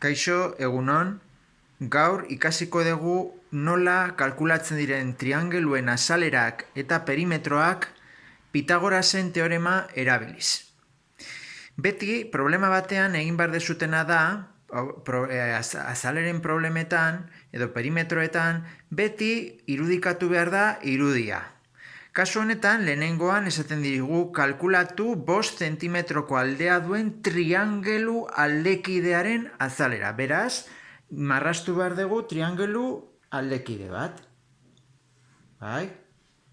Kaixo, egunon, gaur ikasiko dugu nola kalkulatzen diren triangeluen azalerak eta perimetroak Pitagorasen teorema erabiliz. Beti, problema batean egin behar dezutena da, azaleren problemetan edo perimetroetan, beti irudikatu behar da irudia. Kasu honetan, lehenengoan esaten digu kalkulatu 5 zentimetroko aldea duen triangelu aldekidearen azalera. Beraz, marraztu behar dugu triangelu aldekide bat. Bai?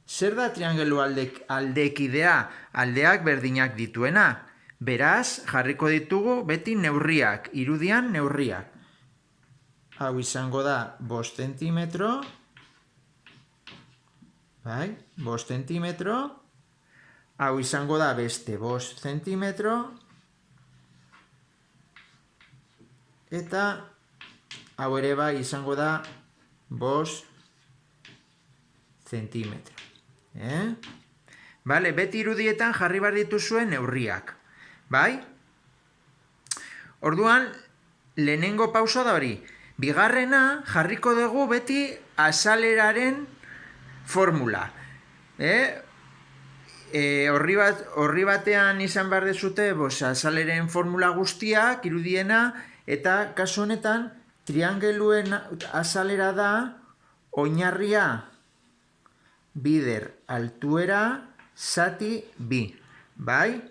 Zer da triangelu aldekidea? Aldeak berdinak dituena. Beraz, jarriko ditugu beti neurriak, irudian neurriak. Hau izango da 5 zentimetro. Bai, 5 zentimetro, hau izango da beste 5 zentimetro, eta hau ere bai izango da 5 zentimetro. Bale, beti irudietan jarri behar dituzuen neurriak. Bai? Orduan, lehenengo pausa da hori. Bigarrena jarriko dugu beti azaleraren formula. Horri batean izan behar dezute azaleren formula guztiak, irudiena, eta kasu honetan, triangeluen azalera da oinarria bider altuera zati bi. Bai?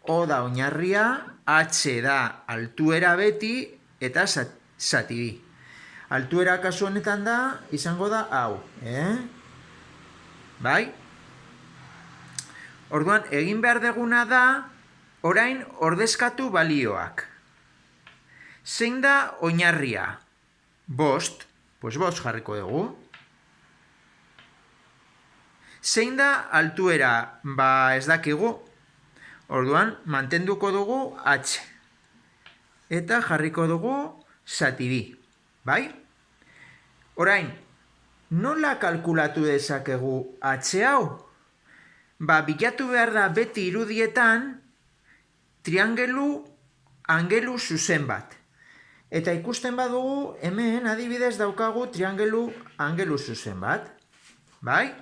O da oinarria, H da altuera beti, eta zati bi. Altuera kasu honetan da, izango da hau. Bai? Orduan, egin behar deguna da, orain ordezkatu balioak. Zein da oinarria? 5, pues 5 jarriko dugu. Zein da altuera? Ez dakigu. Orduan, mantenduko dugu H. Eta jarriko dugu zati bi. Bai? Orain, nola kalkulatu dezakegu H hau? Bilatu behar da beti irudietan angelu zuzen bat. Eta ikusten badugu, hemen adibidez daukagu angelu zuzen bat. Bai?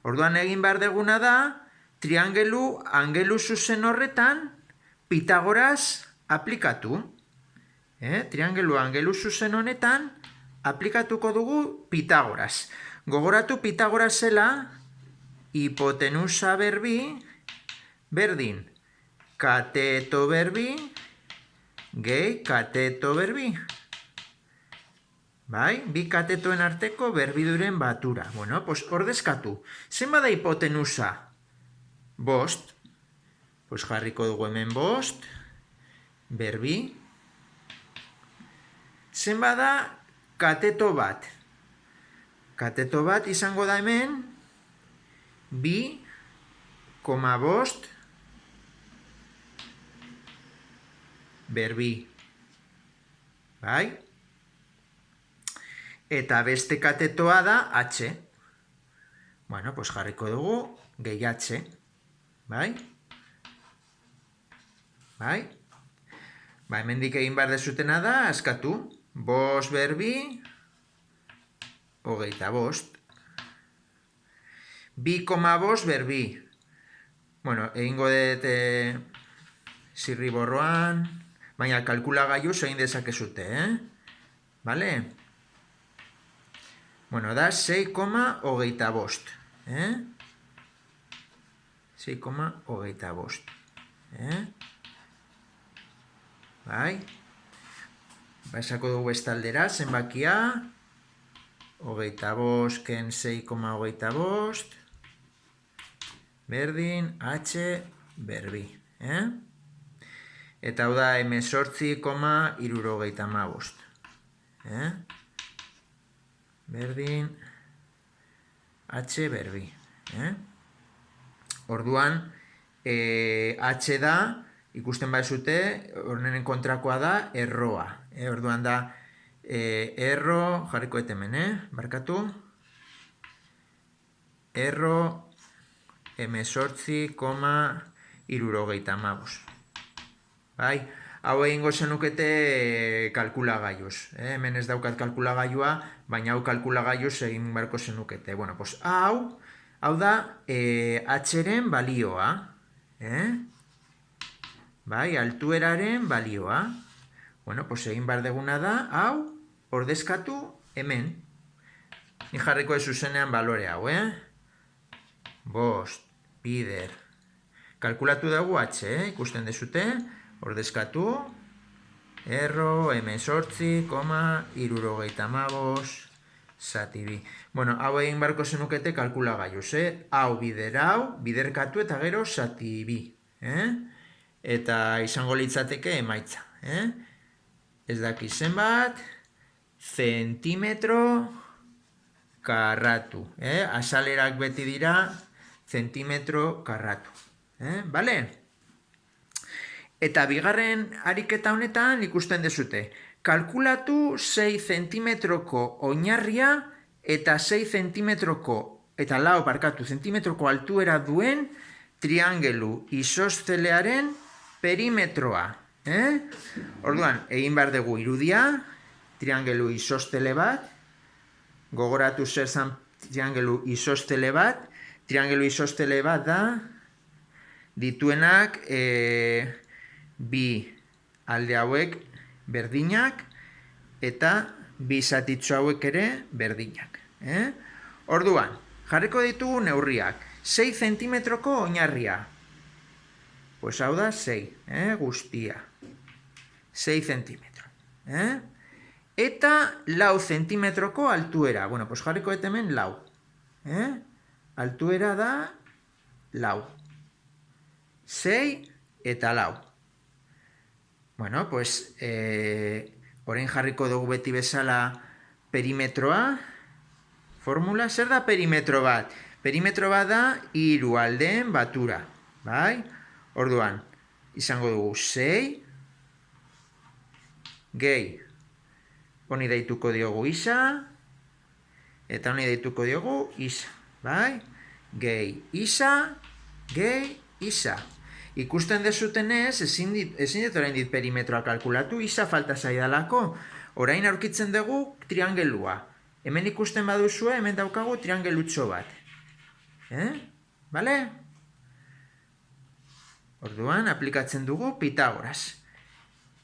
Orduan egin behar deguna da, angelu zuzen horretan Pitagoras aplikatu. Angelu zuzen honetan aplikatuko dugu Pitagoras. Gogoratu Pitagoras zela hipotenusa berbi berdin kateto berbi gehi kateto berbi. Bai? Bi katetoen arteko berbiduren batura. Bueno, pues ordezkatu. Zenbat da hipotenusa? 5. Pues jarriko dugu hemen 5 berbi. Zenbat da kateto bat? Kateto bat izango da hemen 2,5 berbi. Bai? Eta beste katetoa da H. Bueno, pues jarriko dugu gehi H. Bai? Bai? Hemendik egin behar dezutena da, askatu. 5 berbi 25. 2,5 berbi. Bueno, egingo dut zirriborroan, baina kalkulagailu egin dezakezute, Bale? Bueno, da 6,25. 6,25. Bai? Esako dugu bestaldera, zenbakia. 25 ken 6,25. Berdin, H berbi. Eta hau da 18,75. Berdin, H berbi. Orduan, H da, ikusten baizute, horren kontrakoa da, erroa. Orduan da, erro, jarriko hemen, barkatu. Erro, 18,75. Bai, Hau egingo zenukete kalkulagailuz. Hemen ez daukat kalkulagailua, baina hau kalkulagailuz egin beharko zenukete. Bueno, pues hau da h-ren balioa. Bai, altueraren balioa. Bueno, pues egin behar deguna da, hau ordezkatu hemen. Ni jarriko ez zuzenean balore hau, Bost, bider. Kalkulatu dugu h, ikusten dezute, ordezkatu, erro, M8,75 zati bi. Bueno, hau egin barko zenukete kalkulagailuz, Hau bider hau, biderkatu eta gero zati bi, Eta izango litzateke emaitza, Ez daki zenbat, zentimetro karratu, Azalerak beti dira zentimetro karratu, Bale? Eta bigarren ariketa honetan ikusten dezute. Kalkulatu 6 zentimetroko oinarria eta 6 zentimetroko, eta lau barkatu, zentimetroko altuera duen triangelu isostelearen perimetroa. Orduan, egin behar dugu irudia, triangelu isostele bat, gogoratu zer zan triangelu isostele bat. Triangelu isostele bat da, dituenak bi alde hauek berdinak eta bi zatitxo hauek ere berdinak. Orduan, jarriko ditugu neurriak. 6 zentimetroko oinarria. Pues hau da 6, guztia. 6 zentimetro. Eta 4 zentimetroko altuera. Bueno, pues jarriko dut hemen 4. Altuera da 4. 6 eta 4. Bueno, pues, orain jarriko dugu beti bezala perimetroa. Formula, zer da perimetro bat? Perimetro bat da hiru aldeen batura. Bai? Orduan, izango dugu 6, gehi, honi deituko diogu isa, eta honi deituko diogu isa. Bai? Gehi isa, gehi isa. Ikusten dezutenez, ezin dut orain dit perimetroa kalkulatu, isa falta zaidalako. Orain aurkitzen dugu triangelua. Hemen ikusten baduzue, hemen daukagu triangelutxo bat. Bale? Orduan, aplikatzen dugu Pitagoras.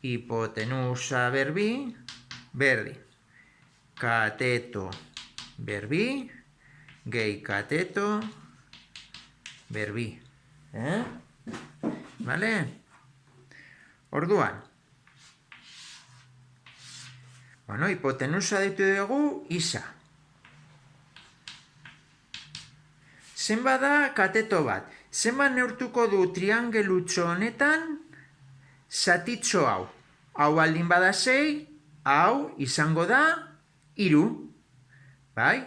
Hipotenusa berbi, berdin. Kateto berbi, gehi kateto berbi. Bale? Orduan. Bueno, hipotenusa deitu dugu isa. Zenba da kateto bat? Zenba neurtuko du triangelutxo honetan zatitxo hau? Hau baldin bada 6, hau izango da 3. Bai?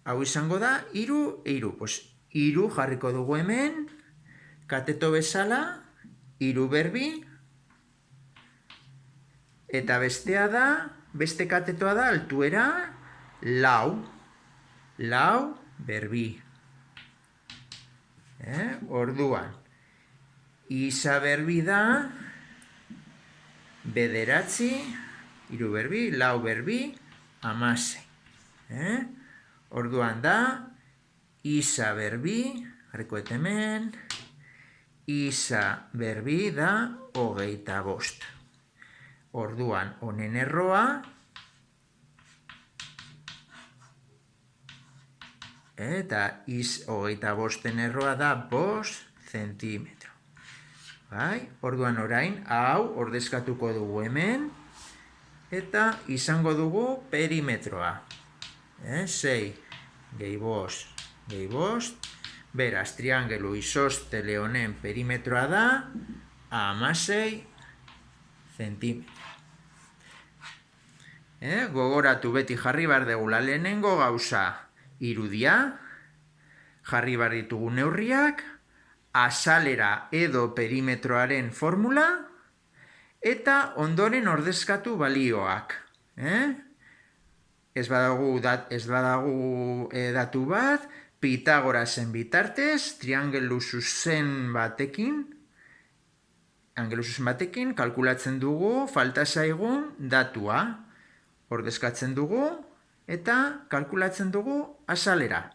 Hau izango da 3. Pues 3 jarriko dugu hemen, kateto bezala, 3 berbi, eta bestea da, beste katetoa da, altuera, 4. 4 berbi. Orduan, isa berbi da, bederatzi, 3 berbi, 4 berbi, 16. Orduan da, isa berbi, jarriko hemen, isa berbi da 25. Orduan, honen erroa, eta 25 erroa da 5 zentimetro. Bai? Orduan orain, hau ordezkatuko dugu hemen, eta izango dugu perimetroa. 6 gehi 5 gehi 5, beraz, triangelu isostele honen perimetroa da 16 zentimetro. Gogoratu beti jarri behar degula lehenengo gauza irudia, jarri behar ditugu neurriak, azalera edo perimetroaren formula, eta ondoren ordezkatu balioak. Ez badagu datu bat, Pitagorasen bitartez, triangelu zuzen batekin, angeluzuzen batekin kalkulatzen dugu falta zaigun datua. Ordezkatzen dugu eta kalkulatzen dugu azalera.